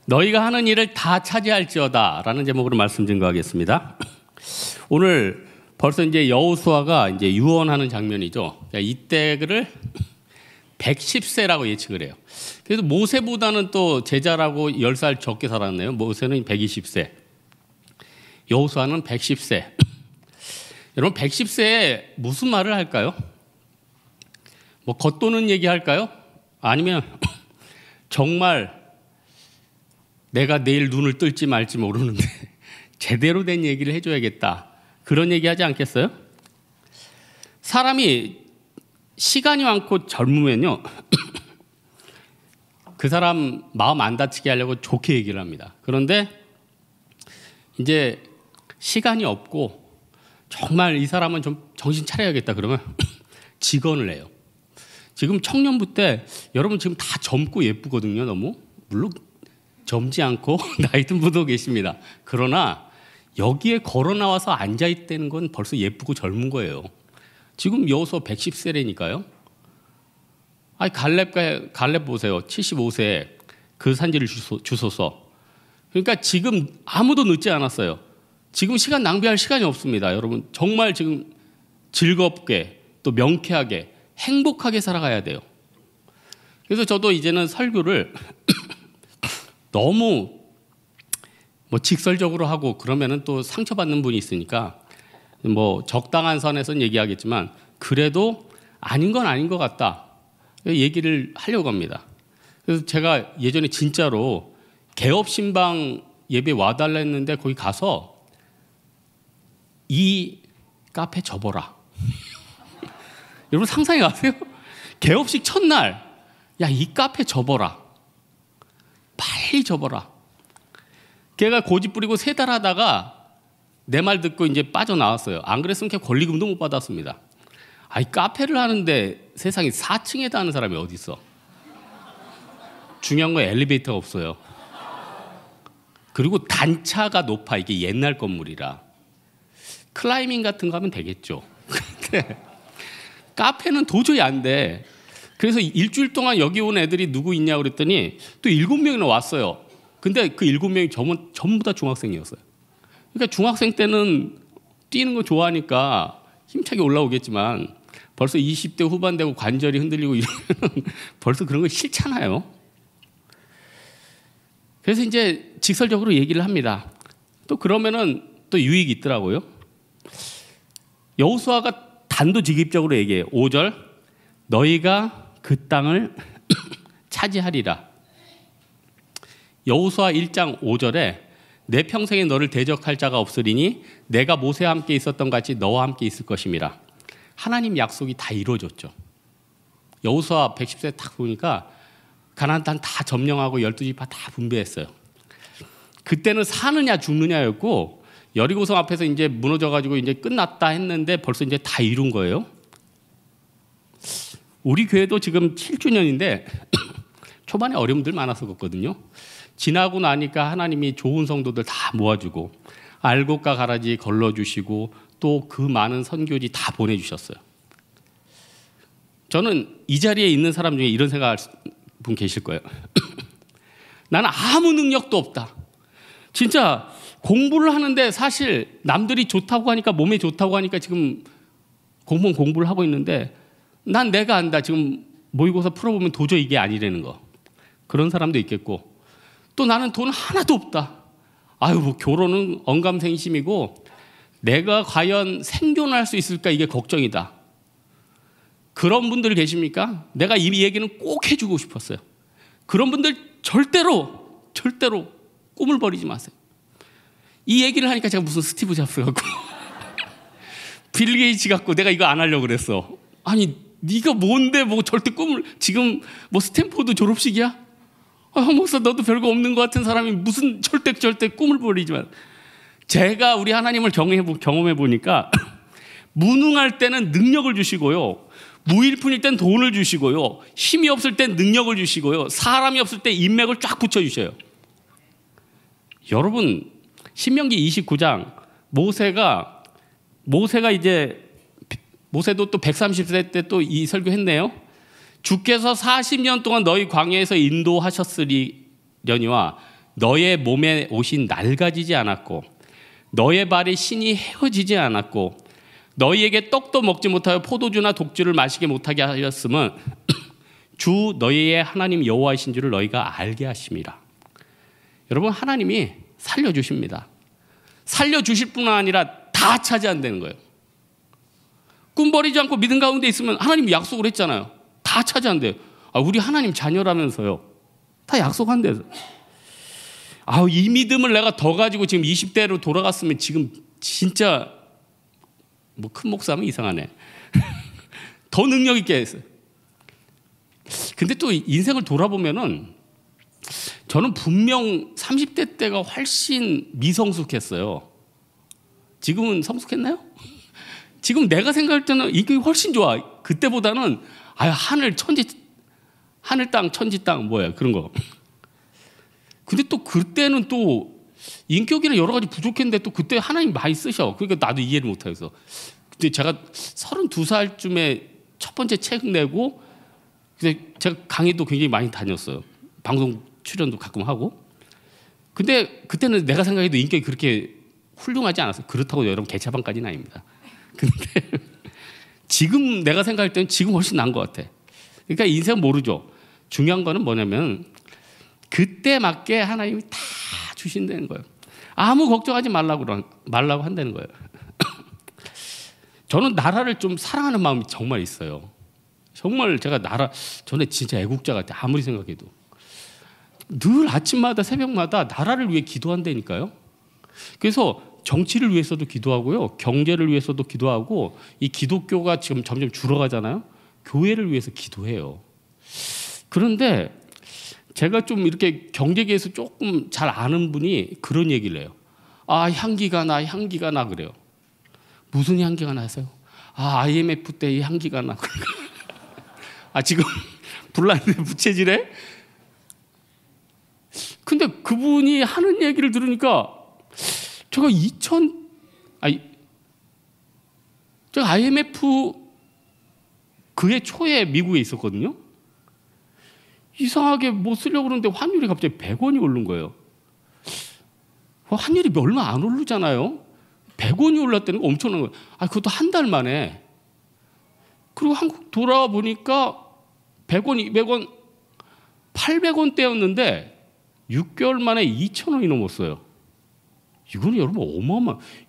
너희가 하는 일을 다 차지할지어다 라는 제목으로 말씀 증거하겠습니다. 오늘 벌써 이제 여호수아가 이제 유언하는 장면이죠. 이때를 110세라고 예측을 해요. 그래서 모세보다는 또 제자라고 10살 적게 살았네요. 모세는 120세, 여호수아는 110세. 여러분 110세에 무슨 말을 할까요? 뭐 겉도는 얘기 할까요? 아니면 정말 내가 내일 눈을 뜰지 말지 모르는데 제대로 된 얘기를 해줘야겠다, 그런 얘기 하지 않겠어요? 사람이 시간이 많고 젊으면요 그 사람 마음 안 다치게 하려고 좋게 얘기를 합니다. 그런데 이제 시간이 없고 정말 이 사람은 좀 정신 차려야겠다 그러면 직언을 해요. 지금 청년부 때 여러분 지금 다 젊고 예쁘거든요. 너무 물론 젊지 않고 나이 든 분도 계십니다. 그러나 여기에 걸어 나와서 앉아 있다는 건 벌써 예쁘고 젊은 거예요. 지금 여호수아 110세라니까요. 아니 갈렙 보세요. 75세 그 산지를 주소서. 그러니까 지금 아무도 늦지 않았어요. 지금 시간 낭비할 시간이 없습니다. 여러분 정말 지금 즐겁게 또 명쾌하게 행복하게 살아가야 돼요. 그래서 저도 이제는 설교를 너무 뭐 직설적으로 하고 그러면은 또 상처받는 분이 있으니까 뭐 적당한 선에서는 얘기하겠지만 그래도 아닌 건 아닌 것 같다 얘기를 하려고 합니다. 그래서 제가 예전에 진짜로 개업신방 예배 와달라 했는데 거기 가서 이 카페 접어라. 여러분 상상해 가세요? 개업식 첫날 야, 이 카페 접어라. 빨리 접어라. 걔가 고집 부리고 3달 하다가 내 말 듣고 이제 빠져나왔어요. 안 그랬으면 걔 권리금도 못 받았습니다. 아이 카페를 하는데 세상에 4층에다 하는 사람이 어디 있어? 중요한 건 엘리베이터가 없어요. 그리고 단차가 높아. 이게 옛날 건물이라. 클라이밍 같은 거 하면 되겠죠. 근데 카페는 도저히 안 돼. 그래서 일주일 동안 여기 온 애들이 누구 있냐고 그랬더니 또 7명이나 왔어요. 근데 그 7명이 전부 다 중학생이었어요. 그러니까 중학생 때는 뛰는 거 좋아하니까 힘차게 올라오겠지만 벌써 20대 후반 되고 관절이 흔들리고 이러면 벌써 그런 거 싫잖아요. 그래서 이제 직설적으로 얘기를 합니다. 또 그러면은 또 유익이 있더라고요. 여호수아가 단도직입적으로 얘기해요. 5절 너희가 그 땅을 차지하리라. 여호수아 1장 5절에 내 평생에 너를 대적할 자가 없으리니 내가 모세와 함께 있었던 같이 너와 함께 있을 것임이라. 하나님 약속이 다 이루어졌죠. 여호수아 110세 딱 보니까 가나안 땅 다 점령하고 12지파 다 분배했어요. 그때는 사느냐 죽느냐였고 여리고성 앞에서 이제 무너져가지고 이제 끝났다 했는데 벌써 이제 다 이룬 거예요. 우리 교회도 지금 7주년인데 초반에 어려움들 많아서 그렇거든요. 지나고 나니까 하나님이 좋은 성도들 다 모아주고 알곡과 가라지 걸러주시고 또 그 많은 선교지 다 보내주셨어요. 저는 이 자리에 있는 사람 중에 이런 생각할 분 계실 거예요. 나는 아무 능력도 없다. 진짜 공부를 하는데 사실 남들이 좋다고 하니까 몸에 좋다고 하니까 지금 공부를 하고 있는데 난 내가 안다. 지금 모의고사 풀어보면 도저히 이게 아니라는 거. 그런 사람도 있겠고 또 나는 돈 하나도 없다. 아유 뭐 결혼은 언감생심이고 내가 과연 생존할 수 있을까 이게 걱정이다. 그런 분들 계십니까? 내가 이 얘기는 꼭 해주고 싶었어요. 그런 분들 절대로 꿈을 버리지 마세요. 이 얘기를 하니까 제가 무슨 스티브 잡스 같고 빌 게이츠 같고 내가 이거 안 하려고 그랬어. 아니 네가 뭔데 뭐 절대 꿈을 지금 뭐 스탠포드 졸업식이야? 아, 목사 너도 별거 없는 것 같은 사람이 무슨 절대 꿈을 버리지 마. 제가 우리 하나님을 경험해 보니까 무능할 때는 능력을 주시고요. 무일푼일 땐 돈을 주시고요. 힘이 없을 땐 능력을 주시고요. 사람이 없을 때 인맥을 쫙 붙여주셔요. 여러분 신명기 29장 모세가 모세도 또 130세 때 또 이 설교했네요. 주께서 40년 동안 너희 광야에서 인도하셨으려니와 너의 몸에 옷이 낡아지지 않았고 너의 발에 신이 헤어지지 않았고 너희에게 떡도 먹지 못하여 포도주나 독주를 마시게 못하게 하였음은 주 너희의 하나님 여호와이신 줄을 너희가 알게 하심이라. 여러분, 하나님이 살려주십니다. 살려주실 뿐만 아니라 다 차지한다는 거예요. 꿈버리지 않고 믿음 가운데 있으면 하나님이 약속을 했잖아요. 다 차지한대요. 우리 하나님 자녀라면서요. 다 약속한대요. 이 믿음을 내가 더 가지고 지금 20대로 돌아갔으면 지금 진짜 뭐 큰 목사면 이상하네. 더 능력 있게 했어요. 근데 또 인생을 돌아보면은 저는 분명 30대 때가 훨씬 미성숙했어요. 지금은 성숙했나요? 지금 내가 생각할 때는 이게 훨씬 좋아. 그때보다는 하늘 땅 천지 땅 뭐야 그런 거. 근데 또 그때는 또 인격이나 여러 가지 부족했는데 또 그때 하나님 많이 쓰셔. 그러니까 나도 이해를 못하겠어. 근데 제가 32살쯤에 첫 번째 책 내고, 근데 제가 강의도 굉장히 많이 다녔어요. 방송 출연도 가끔 하고. 근데 그때는 내가 생각해도 인격이 그렇게 훌륭하지 않았어요. 그렇다고 여러분 개차반까지는 아닙니다. 근데 지금 내가 생각할 때는 지금 훨씬 나은 것 같아. 그러니까 인생은 모르죠. 중요한 거는 뭐냐면 그때 맞게 하나님이 다 주신다는 거예요. 아무 걱정하지 말라고 한다는 거예요. 저는 나라를 좀 사랑하는 마음이 정말 있어요. 정말 제가 전에 진짜 애국자 같아. 아무리 생각해도. 늘 아침마다 새벽마다 나라를 위해 기도한다니까요. 그래서 정치를 위해서도 기도하고요. 경제를 위해서도 기도하고, 이 기독교가 지금 점점 줄어가잖아요. 교회를 위해서 기도해요. 그런데 제가 좀 이렇게 경제계에서 조금 잘 아는 분이 그런 얘기를 해요. 향기가 나 그래요. 무슨 향기가 나세요? IMF 때 이 향기가 나. 지금 불났는데 부채질해? 근데 그분이 하는 얘기를 들으니까 제가 제가 IMF 그해 초에 미국에 있었거든요. 이상하게 뭐 쓰려고 그러는데 환율이 갑자기 100원이 오른 거예요. 환율이 얼마 안 오르잖아요. 100원이 올랐다는 거 엄청난 거예요. 그것도 한 달 만에. 그리고 한국 돌아와 보니까 100원, 200원, 800원대였는데 6개월 만에 2,000원이 넘었어요. 이거는 여러분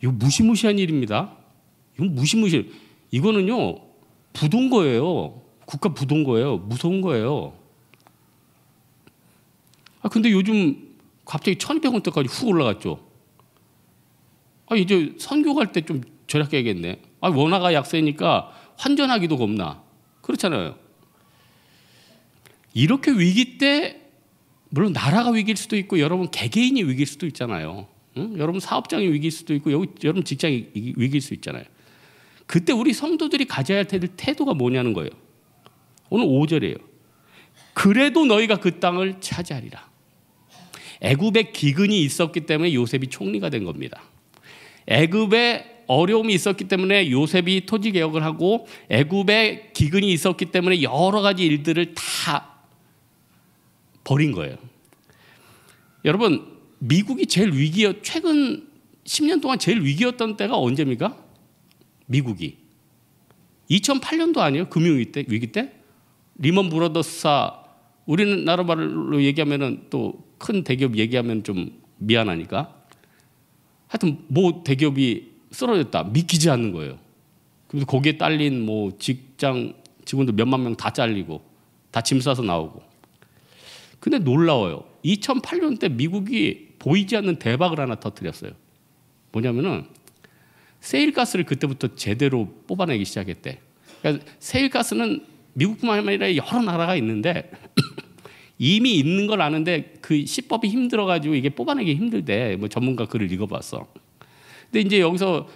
이거 무시무시한 일입니다. 이건 이거는요 부동 거예요. 국가 부동 거예요. 무서운 거예요. 근데 요즘 갑자기 1,200원대까지 훅 올라갔죠. 이제 선교 갈 때 좀 절약해야겠네. 원화가 약세니까 환전하기도 겁나. 그렇잖아요. 이렇게 위기 때 물론 나라가 위기일 수도 있고 여러분 개개인이 위기일 수도 있잖아요. 응? 여러분 사업장이 위기일 수도 있고 여러분 직장이 위기일 수 있잖아요. 그때 우리 성도들이 가져야 할 태도가 뭐냐는 거예요. 오늘 5절이에요. 그래도 너희가 그 땅을 차지하리라. 애굽에 기근이 있었기 때문에 요셉이 총리가 된 겁니다. 애굽에 어려움이 있었기 때문에 요셉이 토지 개혁을 하고, 애굽에 기근이 있었기 때문에 여러 가지 일들을 다 버린 거예요. 여러분, 미국이 제일 최근 10년 동안 제일 위기였던 때가 언제입니까? 미국이 2008년도 아니에요? 금융위기 때? 리먼 브라더스사, 우리나라 말로 얘기하면은 또 큰 대기업 얘기하면 좀 미안하니까 하여튼 뭐 대기업이 쓰러졌다. 믿기지 않는 거예요. 그래서 거기에 딸린 뭐 직장 직원들 몇만 명 다 잘리고 다 짐 싸서 나오고. 근데 놀라워요. 2008년 때 미국이 보이지 않는 대박을 하나 터뜨렸어요. 뭐냐면은 세일가스를 그때부터 제대로 뽑아내기 시작했대. 그러니까 세일가스는 미국뿐만 아니라 여러 나라가 있는데 이미 있는 걸 아는데 그 시법이 힘들어가지고 이게 뽑아내기 힘들대. 뭐 전문가 글을 읽어봤어. 근데 이제 여기서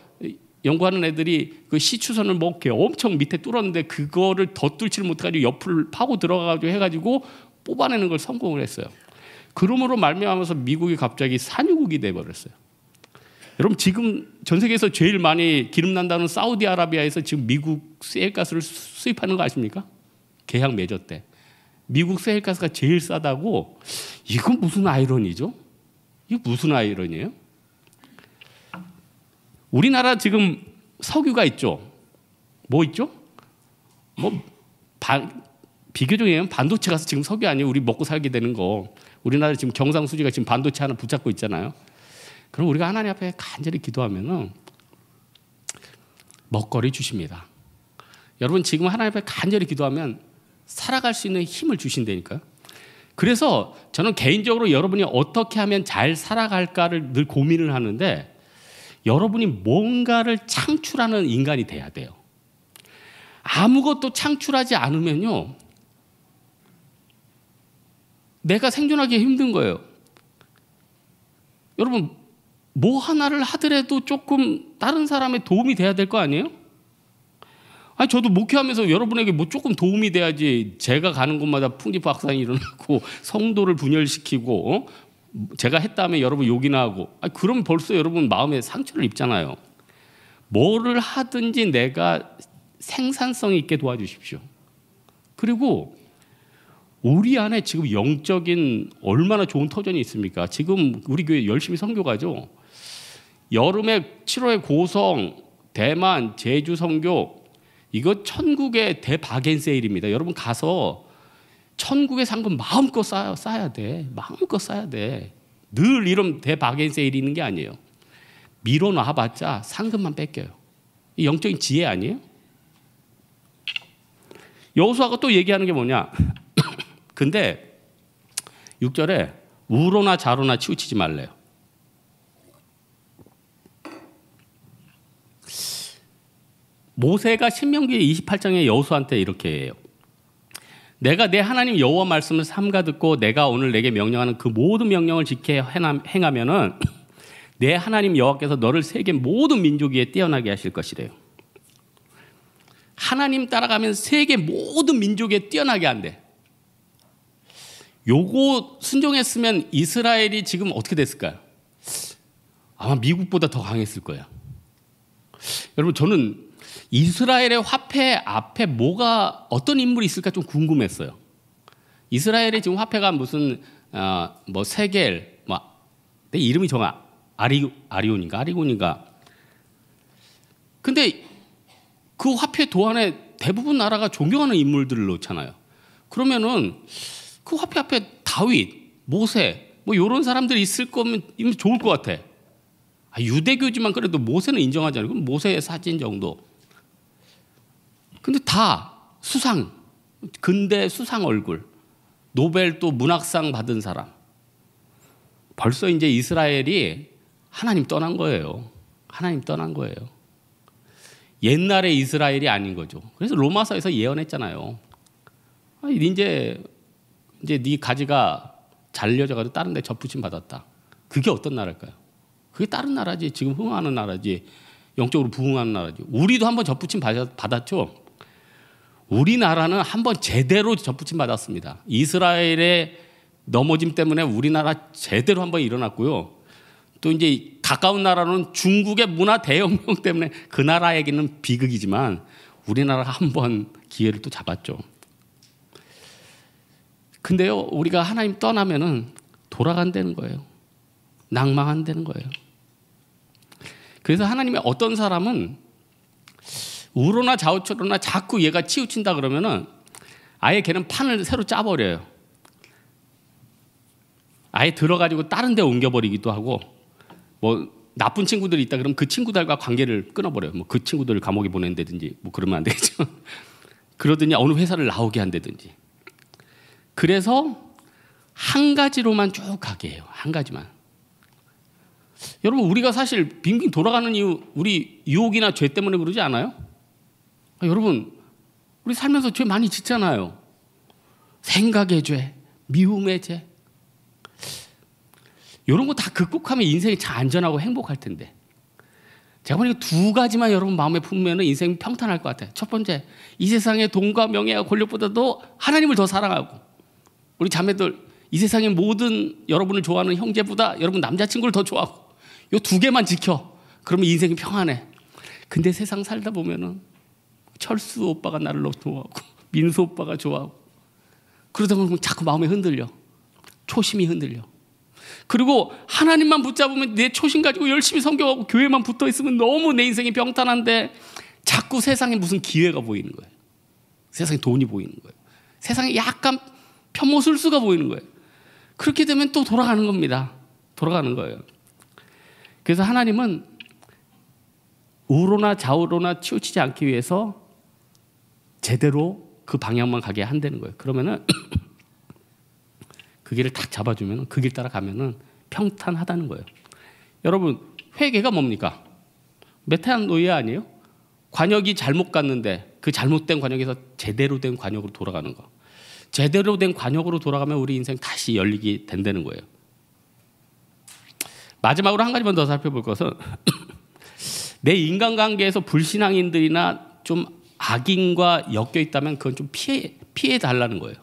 연구하는 애들이 그 시추선을 뭐 이렇게 엄청 밑에 뚫었는데 그거를 더 뚫지를 못해가지고 옆을 파고 들어가가지고 해가지고 뽑아내는 걸 성공을 했어요. 그러므로 말미암아서 미국이 갑자기 산유국이 돼버렸어요. 여러분 지금 전 세계에서 제일 많이 기름 난다는 사우디아라비아에서 지금 미국 세일가스를 수입하는 거 아십니까? 계약 맺었대. 미국 세일가스가 제일 싸다고. 이건 무슨 아이러니죠? 이게 무슨 아이러니예요? 우리나라 지금 석유가 있죠. 뭐 있죠? 비교적 얘기하면 반도체가 지금 석유 아니에요. 우리 먹고 살게 되는 거. 우리나라 지금 경상수지가 지금 반도체 하나 붙잡고 있잖아요. 그럼 우리가 하나님 앞에 간절히 기도하면은 먹거리 주십니다. 여러분 지금 하나님 앞에 간절히 기도하면 살아갈 수 있는 힘을 주신다니까요. 그래서 저는 개인적으로 여러분이 어떻게 하면 잘 살아갈까를 늘 고민을 하는데, 여러분이 뭔가를 창출하는 인간이 돼야 돼요. 아무것도 창출하지 않으면요, 내가 생존하기 힘든 거예요. 여러분 뭐 하나를 하더라도 조금 다른 사람의 도움이 돼야 될 거 아니에요? 아니 저도 목회하면서 여러분에게 뭐 조금 도움이 돼야지. 제가 가는 곳마다 풍지박산이 일어나고 성도를 분열시키고 제가 했다면 여러분 욕이나 하고, 아니 그럼 벌써 여러분 마음에 상처를 입잖아요. 뭐를 하든지 내가 생산성 있게 도와주십시오. 그리고 우리 안에 지금 영적인 얼마나 좋은 터전이 있습니까? 지금 우리 교회 열심히 선교 가죠. 여름에 7월에 고성, 대만, 제주 선교, 이거 천국의 대바겐세일입니다. 여러분 가서 천국의 상금 마음껏 쌓아야 돼. 마음껏 쌓아야 돼. 늘 이런 대바겐세일이 있는 게 아니에요. 밀어놔봤자 상금만 뺏겨요. 이 영적인 지혜 아니에요? 여호수아가 또 얘기하는 게 뭐냐? 근데 6절에 우로나 좌로나 치우치지 말래요. 모세가 신명기 28장에 여호수아한테 이렇게 해요. 내가 내 하나님 여호와 말씀을 삼가 듣고 내가 오늘 내게 명령하는 그 모든 명령을 지켜 행하면은 내 하나님 여호와께서 너를 세계 모든 민족 위에 뛰어나게 하실 것이래요. 하나님 따라가면 세계 모든 민족 위에 뛰어나게 한대. 요거 순종했으면 이스라엘이 지금 어떻게 됐을까요? 아마 미국보다 더 강했을 거예요. 여러분 저는 이스라엘의 화폐 앞에 뭐가 어떤 인물이 있을까 좀 궁금했어요. 이스라엘의 지금 화폐가 무슨 뭐 세겔, 내 이름이 정말 아리곤인가. 근데 그 화폐 도안에 대부분 나라가 존경하는 인물들을 놓잖아요. 그러면은 그 화폐 앞에 다윗, 모세 뭐 이런 사람들이 있을 거면 좋을 것 같아. 유대교지만 그래도 모세는 인정하지 않아요. 그럼 모세의 사진 정도. 근데 다 수상, 근대 수상 얼굴, 노벨 또 문학상 받은 사람. 벌써 이제 이스라엘이 하나님 떠난 거예요. 하나님 떠난 거예요. 옛날의 이스라엘이 아닌 거죠. 그래서 로마서에서 예언했잖아요. 이제 네 가지가 잘려져가지고 다른 데 접붙임 받았다. 그게 어떤 나라일까요? 그게 다른 나라지. 지금 흥하는 나라지. 영적으로 부흥하는 나라지. 우리도 한번 접붙임 받았죠. 우리나라는 한번 제대로 접붙임 받았습니다. 이스라엘의 넘어짐 때문에 우리나라 제대로 한번 일어났고요. 또 이제 가까운 나라는 중국의 문화 대혁명 때문에 그 나라에게는 비극이지만 우리나라가 한번 기회를 또 잡았죠. 근데요, 우리가 하나님 떠나면은 돌아간다는 거예요. 낭망한다는 거예요. 그래서 하나님의 어떤 사람은 우로나 좌우로나 자꾸 얘가 치우친다 그러면은 아예 걔는 판을 새로 짜버려요. 아예 들어가지고 다른 데 옮겨버리기도 하고, 뭐 나쁜 친구들이 있다 그러면 그 친구들과 관계를 끊어버려요. 뭐 그 친구들을 감옥에 보낸다든지 뭐 그러면 안 되겠죠. 그러더니 어느 회사를 나오게 한다든지. 그래서 한 가지로만 쭉 가게 해요. 한 가지만. 여러분 우리가 사실 빙빙 돌아가는 이유 우리 유혹이나 죄 때문에 그러지 않아요? 여러분 우리 살면서 죄 많이 짓잖아요. 생각의 죄, 미움의 죄. 이런 거 다 극복하면 인생이 참 안전하고 행복할 텐데. 제가 보니까 두 가지만 여러분 마음에 품으면 인생이 평탄할 것 같아요. 첫 번째, 이 세상의 돈과 명예와 권력보다도 하나님을 더 사랑하고, 우리 자매들 이 세상의 모든 여러분을 좋아하는 형제보다 여러분 남자친구를 더 좋아하고, 이 두 개만 지켜. 그러면 인생이 평안해. 근데 세상 살다 보면은 철수 오빠가 나를 너무 좋아하고 민수 오빠가 좋아하고 그러다 보면 자꾸 마음이 흔들려. 초심이 흔들려. 그리고 하나님만 붙잡으면 내 초심 가지고 열심히 섬겨가고 교회만 붙어 있으면 너무 내 인생이 병탄한데 자꾸 세상에 무슨 기회가 보이는 거예요. 세상에 돈이 보이는 거예요. 세상에 약간 편모술수가 보이는 거예요. 그렇게 되면 또 돌아가는 겁니다. 돌아가는 거예요. 그래서 하나님은 우로나 좌우로나 치우치지 않기 위해서 제대로 그 방향만 가게 한다는 거예요. 그러면은 그 길을 딱 잡아주면 그 길 따라가면은 평탄하다는 거예요. 여러분, 회개가 뭡니까? 메타노이아 아니에요? 관역이 잘못 갔는데 그 잘못된 관역에서 제대로 된 관역으로 돌아가는 거. 제대로 된 관역으로 돌아가면 우리 인생 다시 열리게 된다는 거예요. 마지막으로 한 가지만 더 살펴볼 것은 내 인간관계에서 불신앙인들이나 좀 악인과 엮여 있다면 그건 좀 피해 달라는 거예요.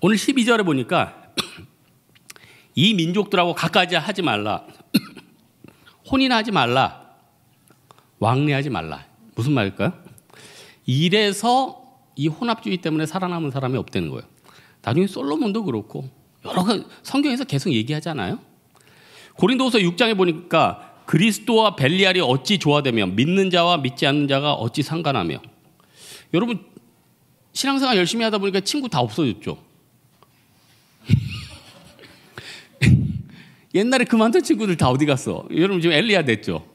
오늘 12절에 보니까 이 민족들하고 가까이 하지 말라. 혼인하지 말라. 왕래하지 말라. 무슨 말일까요? 이래서 이 혼합주의 때문에 살아남은 사람이 없다는 거예요. 나중에 솔로몬도 그렇고 여러 가지 성경에서 계속 얘기하잖아요. 고린도후서 6장에 보니까 그리스도와 벨리알이 어찌 조화되며 믿는 자와 믿지 않는 자가 어찌 상관하며. 여러분 신앙생활 열심히 하다 보니까 친구 다 없어졌죠. 옛날에 그만둔 친구들 다 어디 갔어? 여러분 지금 엘리야 됐죠?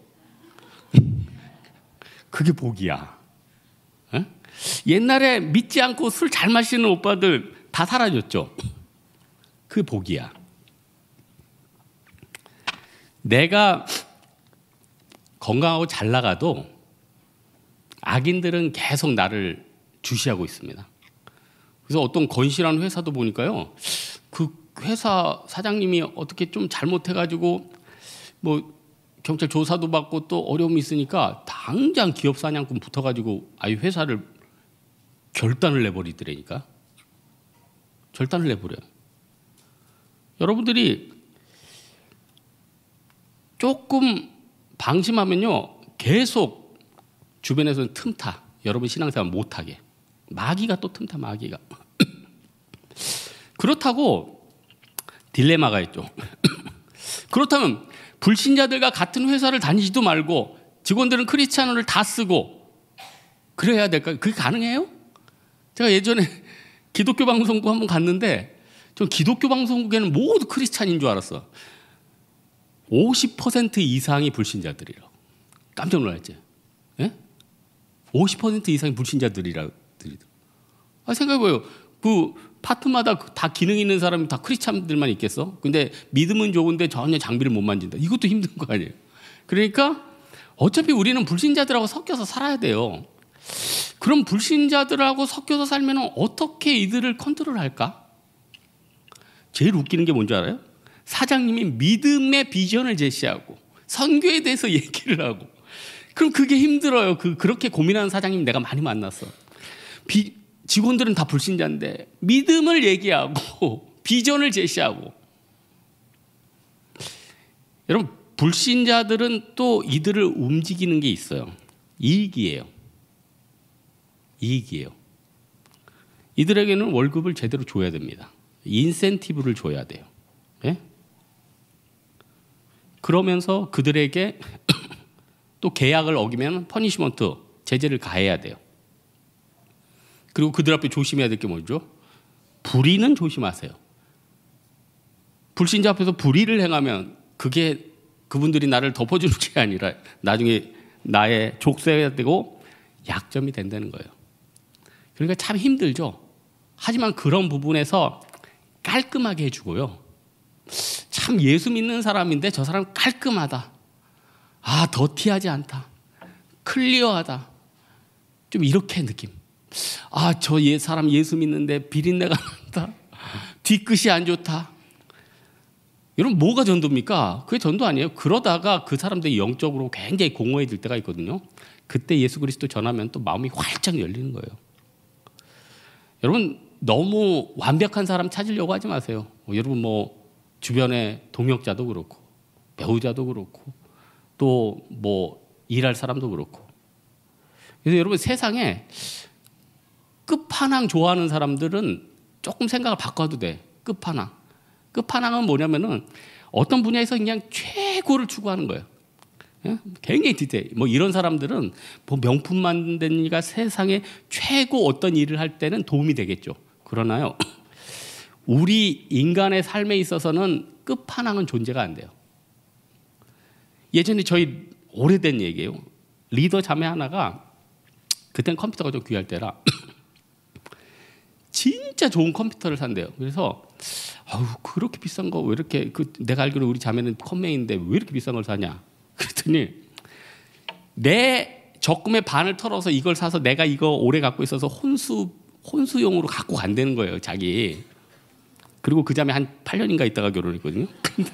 그게 복이야. 에? 옛날에 믿지 않고 술 잘 마시는 오빠들 다 사라졌죠? 그게 복이야. 내가 건강하고 잘 나가도 악인들은 계속 나를 주시하고 있습니다. 그래서 어떤 건실한 회사도 보니까요, 그 회사 사장님이 어떻게 좀 잘못해가지고 뭐 경찰 조사도 받고 또 어려움이 있으니까 당장 기업 사냥꾼 붙어가지고 아예 회사를 결단을 내버리더라니까. 결단을 내버려요. 여러분들이 조금 방심하면요 계속 주변에서는 틈타. 여러분 신앙생활 못하게. 마귀가 또 틈타. 마귀가. 그렇다고 딜레마가 있죠. 그렇다면 불신자들과 같은 회사를 다니지도 말고 직원들은 크리스찬어를 다 쓰고 그래야 될까요? 그게 가능해요? 제가 예전에 기독교 방송국 한번 갔는데 전 기독교 방송국에는 모두 크리스찬인 줄 알았어. 50% 이상이 불신자들이라고. 깜짝 놀랐지? 예? 50% 이상이 불신자들이라고. 생각해봐요. 그 파트마다 다 기능 있는 사람이 다 크리스찬들만 있겠어? 근데 믿음은 좋은데 전혀 장비를 못 만진다. 이것도 힘든 거 아니에요? 그러니까 어차피 우리는 불신자들하고 섞여서 살아야 돼요. 그럼 불신자들하고 섞여서 살면 어떻게 이들을 컨트롤할까? 제일 웃기는 게 뭔지 알아요? 사장님이 믿음의 비전을 제시하고 선교에 대해서 얘기를 하고 그럼 그게 힘들어요. 그렇게 고민하는 사장님 내가 많이 만났어. 직원들은 다 불신자인데 믿음을 얘기하고 비전을 제시하고. 여러분 불신자들은 또 이들을 움직이는 게 있어요. 이익이에요. 이익이에요. 이들에게는 월급을 제대로 줘야 됩니다. 인센티브를 줘야 돼요. 네? 그러면서 그들에게 또 계약을 어기면 퍼니시먼트, 제재를 가해야 돼요. 그리고 그들 앞에 조심해야 될 게 뭐죠? 불의는 조심하세요. 불신자 앞에서 불의를 행하면 그게 그분들이 나를 덮어주는 게 아니라 나중에 나의 족쇄가 되고 약점이 된다는 거예요. 그러니까 참 힘들죠. 하지만 그런 부분에서 깔끔하게 해주고요. 참 예수 믿는 사람인데 저 사람 깔끔하다. 아, 더티하지 않다. 클리어하다. 좀 이렇게 느낌. 아, 저 사람 예수 믿는데 비린내가 난다. 뒤끝이 안 좋다. 여러분 뭐가 전도입니까? 그게 전도 아니에요. 그러다가 그 사람들이 영적으로 굉장히 공허해질 때가 있거든요. 그때 예수 그리스도 전하면 또 마음이 활짝 열리는 거예요. 여러분 너무 완벽한 사람 찾으려고 하지 마세요. 여러분 뭐 주변에 동역자도 그렇고 배우자도 그렇고 또 뭐 일할 사람도 그렇고. 그래서 여러분 세상에 끝판왕 좋아하는 사람들은 조금 생각을 바꿔도 돼. 끝판왕. 끝판왕은 뭐냐면은 어떤 분야에서 그냥 최고를 추구하는 거예요. 굉장히 디테일. 뭐 이런 사람들은 뭐 명품 만드니까 세상에 최고 어떤 일을 할 때는 도움이 되겠죠. 그러나요, 우리 인간의 삶에 있어서는 끝판왕은 존재가 안 돼요. 예전에 저희 오래된 얘기예요. 리더 자매 하나가 그때는 컴퓨터가 좀 귀할 때라 진짜 좋은 컴퓨터를 산대요. 그래서 그렇게 비싼 거 왜 이렇게 내가 알기로 우리 자매는 컴맹인데 왜 이렇게 비싼 걸 사냐? 그랬더니 내 적금의 반을 털어서 이걸 사서 내가 이거 오래 갖고 있어서 혼수용으로 갖고 간다는 거예요, 자기. 그리고 그 자매 한 8년인가 있다가 결혼했거든요. 근데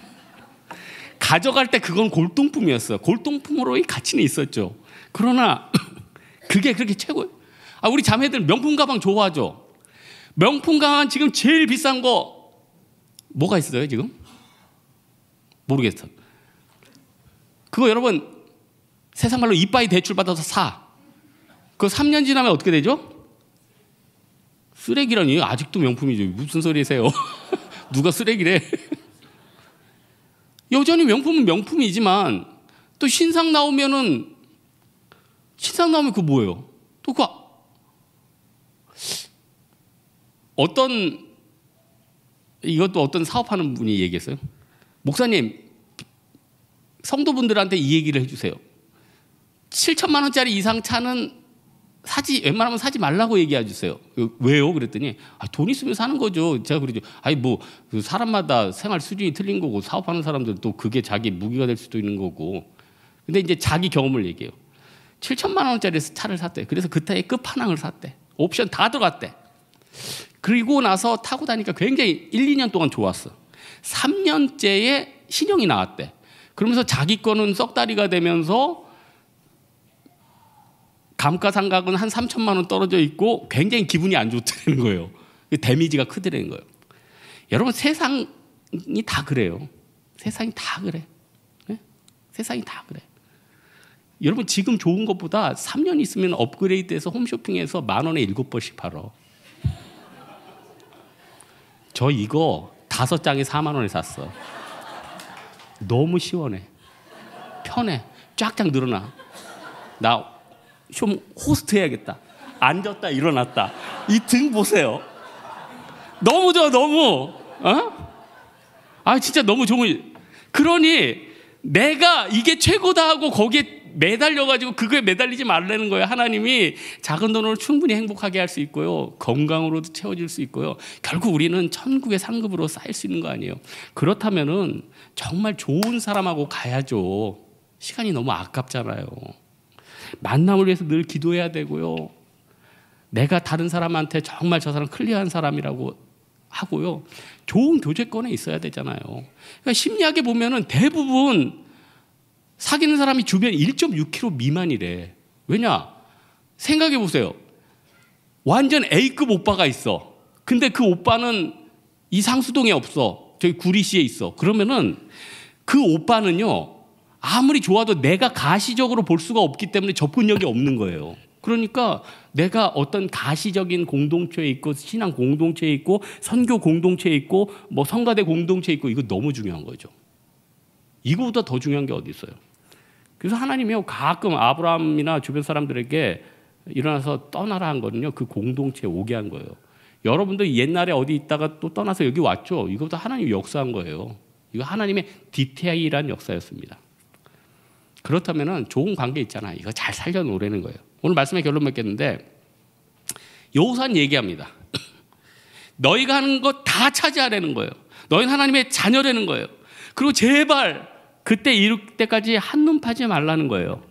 가져갈 때 그건 골동품이었어요. 골동품으로의 가치는 있었죠. 그러나 그게 그렇게 최고예요. 우리 자매들 명품 가방 좋아하죠. 명품 가방 지금 제일 비싼 거 뭐가 있어요 지금? 모르겠어. 그거 여러분 세상 말로 이빠이 대출 받아서 사. 그거 3년 지나면 어떻게 되죠? 쓰레기라니. 아직도 명품이죠. 무슨 소리세요? 누가 쓰레기래? 여전히 명품은 명품이지만 또 신상 나오면 그거 뭐예요? 또 그 이것도 어떤 사업하는 분이 얘기했어요. 목사님, 성도분들한테 이 얘기를 해주세요. 7천만 원짜리 이상 차는 웬만하면 사지 말라고 얘기해 주세요. 왜요? 그랬더니 돈 있으면 사는 거죠. 제가 그러죠. 사람마다 생활 수준이 틀린 거고 사업하는 사람들 또 그게 자기 무기가 될 수도 있는 거고. 근데 이제 자기 경험을 얘기해요. 7천만 원짜리 차를 샀대. 그래서 그때의 끝판왕을 샀대. 옵션 다 들어갔대. 그리고 나서 타고 다니까 굉장히 1, 2년 동안 좋았어. 3년째에 신용이 나왔대. 그러면서 자기 거는 썩다리가 되면서 감가상각은 한 3천만 원 떨어져 있고 굉장히 기분이 안 좋다는 거예요. 데미지가 크더라는 거예요. 여러분 세상이 다 그래요. 세상이 다 그래. 네? 세상이 다 그래. 여러분 지금 좋은 것보다 3년 있으면 업그레이드해서 홈쇼핑에서 10,000원에 7벌씩 팔어. 저 이거 5장에 4만 원에 샀어. 너무 시원해. 편해. 쫙쫙 늘어나. 나 좀 호스트 해야겠다. 앉았다 일어났다. 이 등 보세요. 너무 좋아. 너무. 진짜 너무 좋은. 그러니 내가 이게 최고다 하고 거기에 매달려가지고 그거에 매달리지 말라는 거예요. 하나님이 작은 돈으로 충분히 행복하게 할 수 있고요. 건강으로도 채워질 수 있고요. 결국 우리는 천국의 상급으로 쌓일 수 있는 거 아니에요. 그렇다면은 정말 좋은 사람하고 가야죠. 시간이 너무 아깝잖아요. 만남을 위해서 늘 기도해야 되고요. 내가 다른 사람한테 정말 저 사람 클리어한 사람이라고 하고요. 좋은 교제권에 있어야 되잖아요. 그러니까 심리학에 보면은 대부분 사귀는 사람이 주변 1.6kg 미만이래. 왜냐? 생각해 보세요. 완전 A급 오빠가 있어. 근데 그 오빠는 이 상수동에 없어. 저기 구리시에 있어. 그러면은 그 오빠는요. 아무리 좋아도 내가 가시적으로 볼 수가 없기 때문에 접근력이 없는 거예요. 그러니까 내가 어떤 가시적인 공동체에 있고 신앙 공동체에 있고 선교 공동체에 있고 뭐 성가대 공동체에 있고 이거 너무 중요한 거죠. 이거보다 더 중요한 게 어디 있어요. 그래서 하나님이요 가끔 아브라함이나 주변 사람들에게 일어나서 떠나라 한 거는요 그 공동체에 오게 한 거예요. 여러분도 옛날에 어디 있다가 또 떠나서 여기 왔죠. 이거보다 하나님이 역사한 거예요. 이거 하나님의 디테일한 역사였습니다. 그렇다면 좋은 관계 있잖아. 이거 잘 살려놓으라는 거예요. 오늘 말씀의 결론 맺겠는데 여호수아는 얘기합니다. 너희가 하는 거 다 차지하라는 거예요. 너희는 하나님의 자녀라는 거예요. 그리고 제발 그때 이룰 때까지 한눈 파지 말라는 거예요.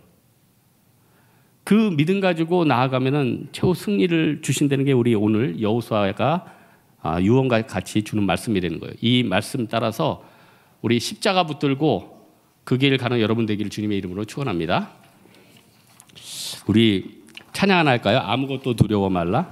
그 믿음 가지고 나아가면은 최후 승리를 주신다는 게 우리 오늘 여호수아가 유언과 같이 주는 말씀이라는 거예요. 이 말씀 따라서 우리 십자가 붙들고 그 길 가는 여러분 되기를 주님의 이름으로 축원합니다. 우리 찬양 하나 할까요? 아무것도 두려워 말라.